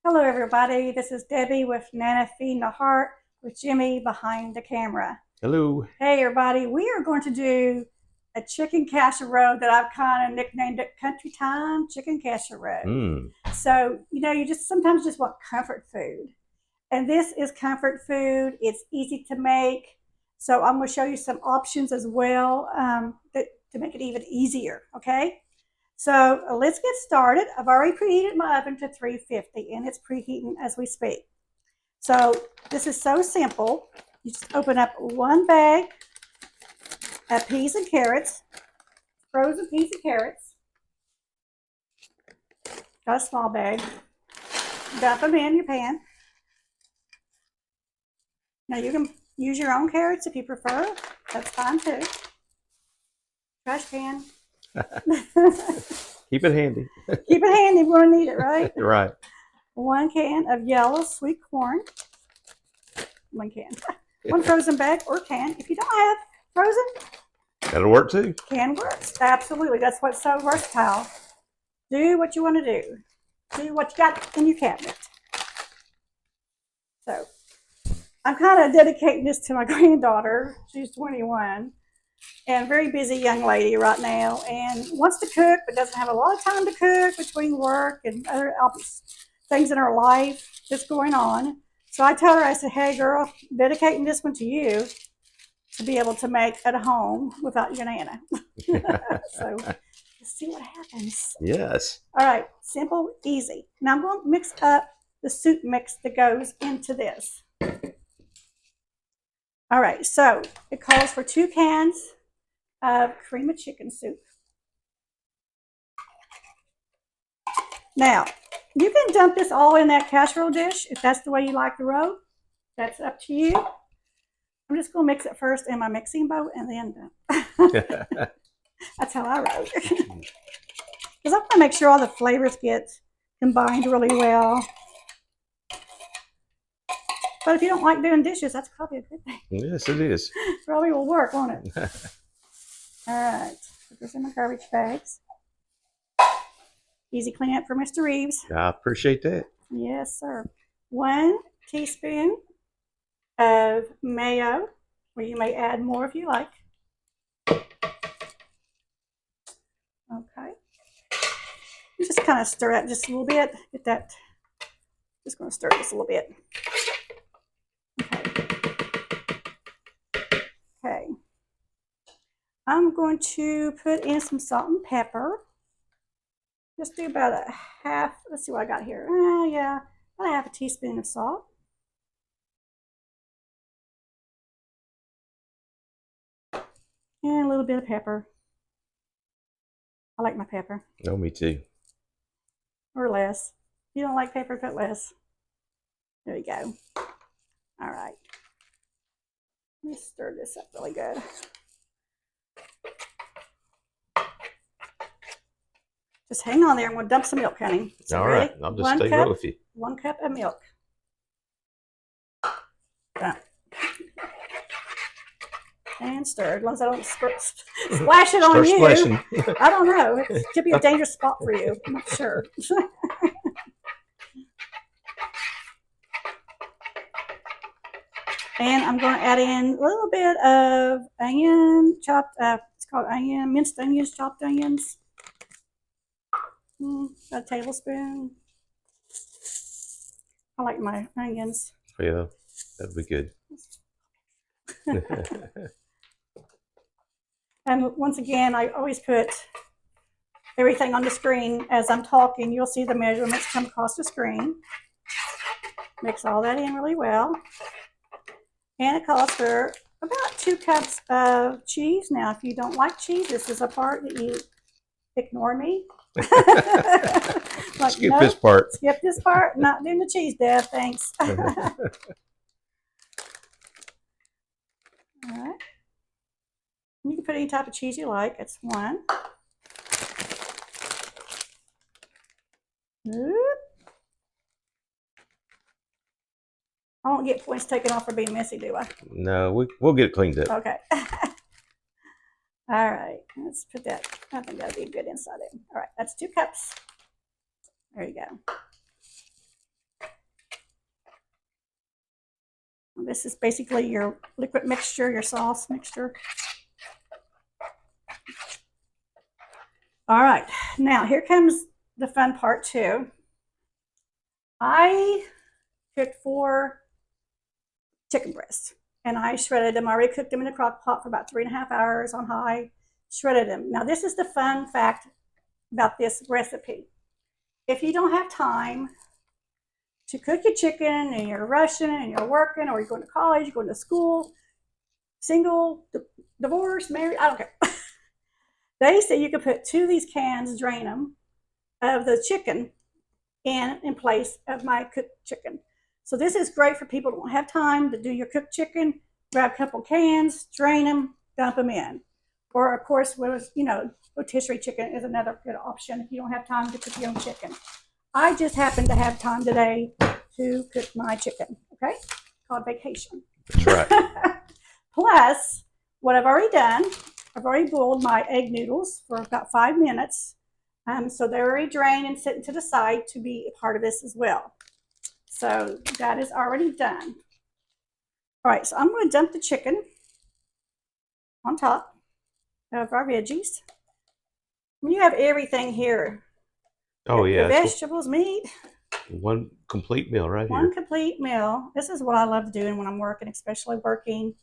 Hello, everybody. This is Debbie with Nana Feeding the Heart with Jimmy behind the camera. Hello. Hey, everybody. We are going to do a chicken casserole that I've kind of nicknamed it Country Time Chicken Casserole. Mm. So, you just sometimes just want comfort food. And this is comfort food. It's easy to make. So, I'm going to show you some options as well to make it even easier. Okay. So let's get started. I've already preheated my oven to 350 and it's preheating as we speak. So this is so simple. You just open up one bag of peas and carrots, frozen peas and carrots. Got a small bag. Dump them in your pan. Now you can use your own carrots if you prefer. That's fine too. Trash can. Keep it handy. Keep it handy. We're going to need it, right? Right. 1 can of yellow sweet corn. 1 can. 1 frozen bag or can. If you don't have frozen, That'll work too. can works. Absolutely. That's what's so versatile. Do what you want to do. Do what you got in your cabinet. So, I'm kind of dedicating this to my granddaughter. She's 21 and very busy young lady right now and wants to cook but doesn't have a lot of time to cook between work and other things in her life that's going on. So I told her, I said, hey girl, dedicating this one to you to be able to make at home without your Nana. So let's see what happens. Yes. All right, simple, easy. Now I'm going to mix up the soup mix that goes into this. All right, so it calls for 2 cans of cream of chicken soup. Now, you can dump this all in that casserole dish if that's the way you like to roll. That's up to you. I'm just going to mix it first in my mixing bowl and then that's how I roll. Because I want to make sure all the flavors get combined really well. But if you don't like doing dishes, that's probably a good thing. Yes, it is. Probably will work, won't it? All right, put this in my garbage bags. Easy cleanup for Mr. Reeves. I appreciate that. Yes, sir. 1 teaspoon of mayo, or you may add more if you like. Okay. You just kind of stir it just a little bit. Get that. Just going to stir this a little bit. Okay. I'm going to put in some salt and pepper. Just do about a half. Let's see what I got here. Yeah, about a half a teaspoon of salt. And a little bit of pepper. I like my pepper. Oh, me too. Or less. If you don't like pepper, put less. There you go. All right. Let me stir this up really good. Just hang on there. I'm going to dump some milk, honey. So all right. I'll just stay right with you. 1 cup of milk. Done. And stir. As long as I don't splash it on you. Splashing. I don't know. It could be a dangerous spot for you. I'm not sure. And I'm going to add in a little bit of onion, chopped up. It's called onion, minced onions, chopped onions. A tablespoon. I like my onions. Yeah, that'd be good. And once again, I always put everything on the screen as I'm talking. You'll see the measurements come across the screen. Mix all that in really well. And it calls for about 2 cups of cheese. Now, if you don't like cheese, this is a part that you ignore me. Like, skip this part. Skip this part. Not doing the cheese, Deb. Thanks. All right. You can put any type of cheese you like. It's 1. Oop. I won't get points taken off for being messy, do I? No, we'll get it cleaned up. Okay. All right. Let's put that. I think that'll be good inside it. All right. That's 2 cups. There you go. This is basically your liquid mixture, your sauce mixture. All right, now here comes the fun part too. I cooked 4 chicken breasts and I shredded them. I already cooked them in a crock pot for about 3.5 hours on high, shredded them. Now this is the fun fact about this recipe. If you don't have time to cook your chicken and you're rushing and you're working or you're going to college, you're going to school, single, divorced, married, I don't care. They say you can put 2 of these cans, drain them, of the chicken in place of my cooked chicken. So this is great for people who don't have time to do your cooked chicken. Grab a couple cans, drain them, dump them in. Or of course, rotisserie chicken is another good option if you don't have time to cook your own chicken. I just happen to have time today to cook my chicken, okay? Called vacation. That's right. Plus, what I've already done, I've already boiled my egg noodles for about 5 minutes. So they're already drained and sitting to the side to be a part of this as well. So that is already done. All right, so I'm going to dump the chicken on top of our veggies. You have everything here. Oh, yeah. The vegetables, meat. One complete meal right here. One complete meal. This is what I love doing when I'm working, especially working,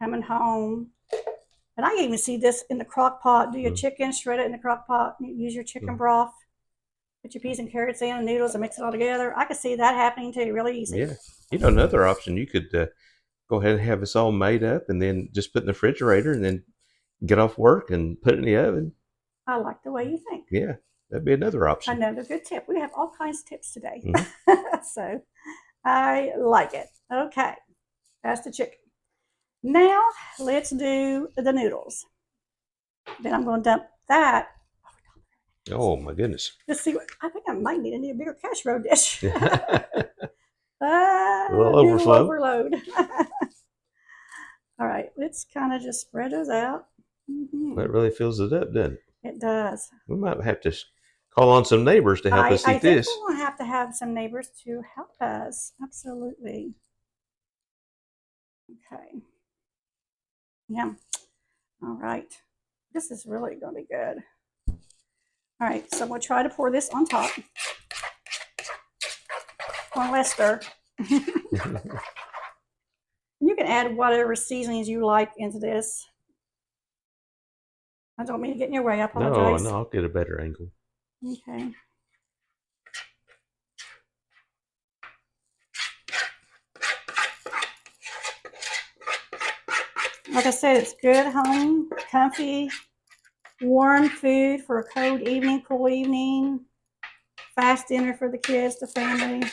coming home. And I can even see this in the crock pot. Do your chicken, shred it in the crock pot, use your chicken broth, put your peas and carrots in and noodles and mix it all together. I could see that happening too, really easy. Yeah. Another option, you could go ahead and have this all made up and then just put in the refrigerator and then get off work and put it in the oven. I like the way you think. Yeah, that'd be another option. Another good tip. We have all kinds of tips today. So I like it. Okay, that's the chicken. Now let's do the noodles. Then I'm going to dump that. Oh my goodness. Let's see. I think I might need a bigger casserole dish. A little overload. All right, let's kind of just spread those out. That really fills it up, doesn't it? It does. We might have to call on some neighbors to help us eat this. I think we'll have to have some neighbors to help us. Absolutely. Okay. Yeah. All right. This is really going to be good. All right, so we'll try to pour this on top. One less stir. You can add whatever seasonings you like into this. I don't mean to get in your way. I apologize. No, I'll get a better angle. Okay. Like I said, it's good home, comfy, warm food for a cold evening, cool evening, fast dinner for the kids, the family,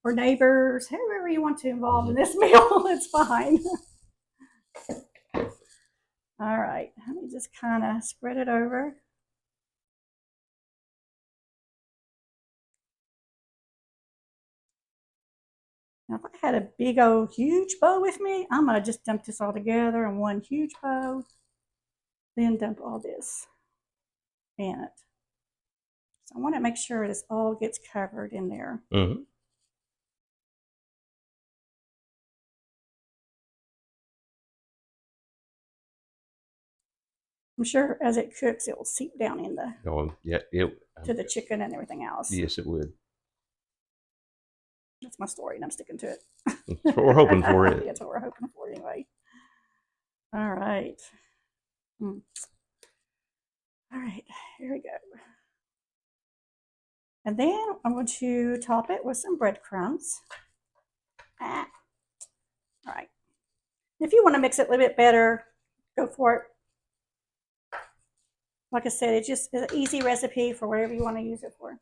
or neighbors, whoever you want to involve in this meal, it's fine. All right, let me just kind of spread it over. Now, if I had a big old huge bowl with me, I'm going to just dump this all together in one huge bowl, then dump all this in it. So I want to make sure this all gets covered in there. Mm-hmm. I'm sure as it cooks, it will seep down in the to the chicken and everything else. Yes, it would. That's my story, and I'm sticking to it. That's what we're hoping for. It. That's what we're hoping for anyway. All right. All right, here we go. And then I'm going to top it with some breadcrumbs. All right. If you want to mix it a little bit better, go for it. Like I said, it's just an easy recipe for whatever you want to use it for.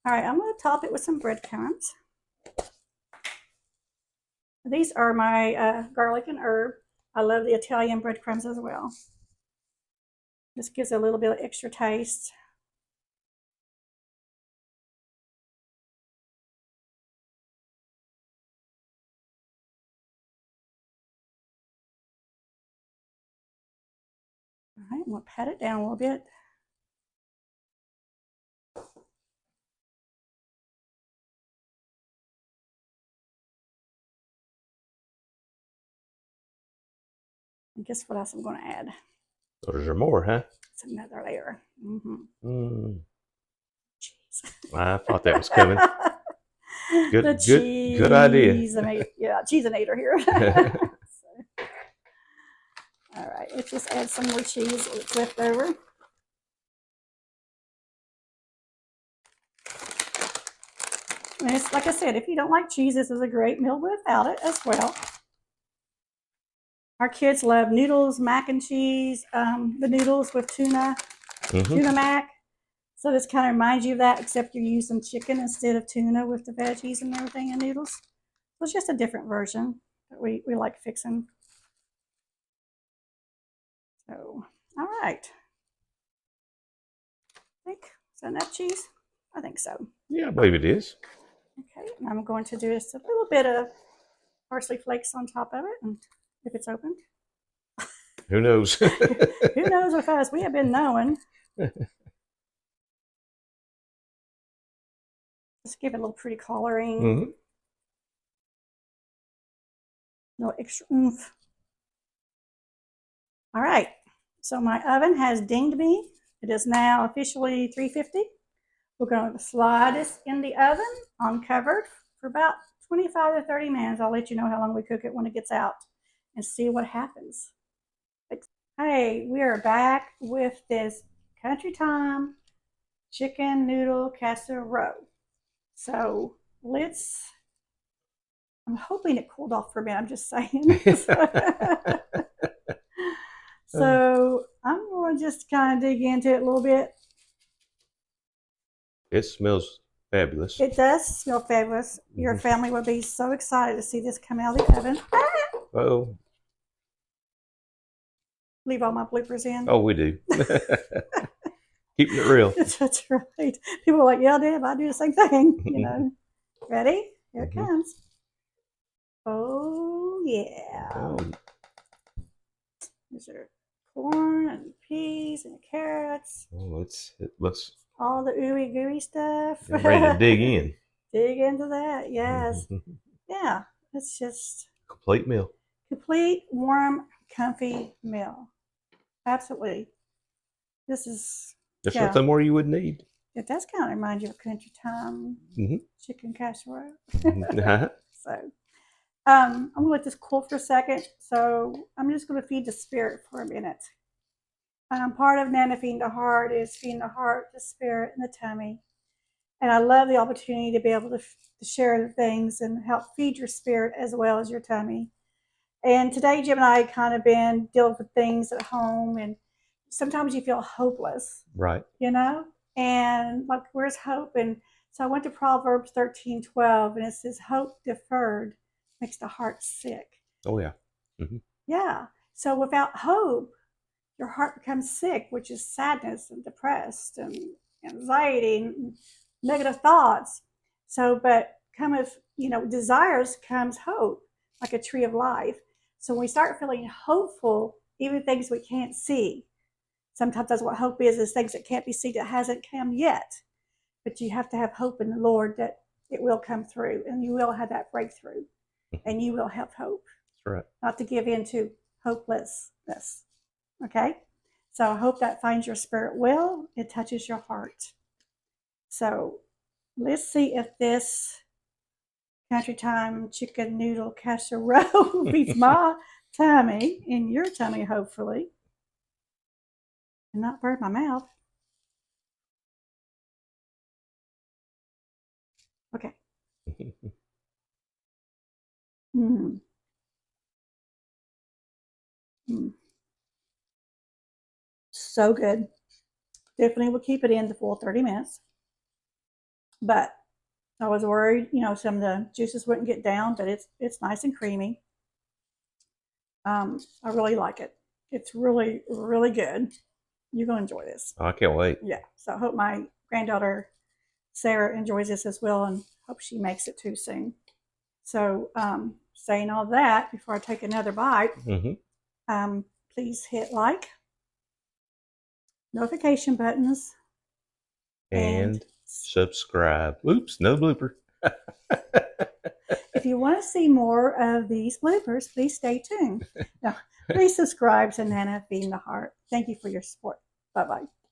All right, I'm going to top it with some breadcrumbs. These are my garlic and herb. I love the Italian breadcrumbs as well. This gives a little bit of extra taste. All right, I'm going to pat it down a little bit. And guess what else I'm going to add? There's more, huh? It's another layer. Cheese. I thought that was coming. The Good idea. cheese. Cheese-inator here. So, all right, let's just add some more cheese that's left over. And it's like I said, if you don't like cheese, this is a great meal without it as well. Our kids love noodles, mac and cheese, the noodles with tuna, tuna mac. So this kind of reminds you of that, except you're using chicken instead of tuna with the veggies and everything and noodles. So it's just a different version that we like fixing. So, all right. I think, is that enough cheese? I think so. Yeah, I believe it is. Okay, and I'm going to do just a little bit of parsley flakes on top of it, and if it's opened. Who knows? Who knows with us? We have been knowing. Just give it a little pretty coloring. A little extra oomph. All right, so my oven has dinged me. It is now officially 350. We're going to slide this in the oven uncovered for about 25 to 30 minutes. I'll let you know how long we cook it when it gets out and see what happens. Hey, we are back with this Country Time chicken noodle casserole. So I'm hoping it cooled off for a minute. I'm just saying. So I'm going to just kind of dig into it a little bit. It smells fabulous. It does smell fabulous. Your family would be so excited to see this come out of the oven. Oh. Leave all my bloopers in. Oh, we do. Keeping it real. That's right. People are like, yeah, Deb, I do the same thing. You know. Ready? Here it comes. Oh, yeah. Oh. These are corn and peas and carrots. Oh, it looks all the ooey gooey stuff. I'm ready to dig in. Dig into that, yes. Yeah, it's just Complete meal. Complete, warm, comfy meal. Absolutely. This is There's nothing more you would need. It does kind of remind you of Country Time chicken casserole. So I'm gonna let this cool for a second. So I'm just gonna feed the spirit for a minute. Part of Nana feeding the heart is feeding the heart, the spirit, and the tummy. And I love the opportunity to be able to share the things and help feed your spirit as well as your tummy. And today, Jim and I kind of been dealing with things at home, and sometimes you feel hopeless, right? You know, and like, where's hope? And so I went to Proverbs 13:12, and it says, "Hope deferred makes the heart sick." Oh yeah, yeah. So without hope, your heart becomes sick, which is sadness and depressed and anxiety and negative thoughts. So, but cometh, desires comes hope, like a tree of life. So when we start feeling hopeful, even things we can't see, sometimes that's what hope is things that can't be seen, that hasn't come yet. But you have to have hope in the Lord that it will come through, and you will have that breakthrough, and you will have hope. That's right. Not to give in to hopelessness. Okay? So I hope that finds your spirit well. It touches your heart. So let's see if this Country Time chicken noodle casserole beats my tummy and your tummy, hopefully, and not burn my mouth. Okay. Mm. Mm. So good. Definitely will keep it in the full 30 minutes. But I was worried, some of the juices wouldn't get down, but it's nice and creamy. I really like it. It's really, really good. You're going to enjoy this. I can't wait. Yeah. So I hope my granddaughter, Sarah, enjoys this as well, and hope she makes it too soon. So saying all that, before I take another bite, please hit like, notification buttons, and subscribe. Oops, no blooper. If you want to see more of these bloopers, please stay tuned. No, Please subscribe to Nana Feeding the Heart. Thank you for your support. Bye bye.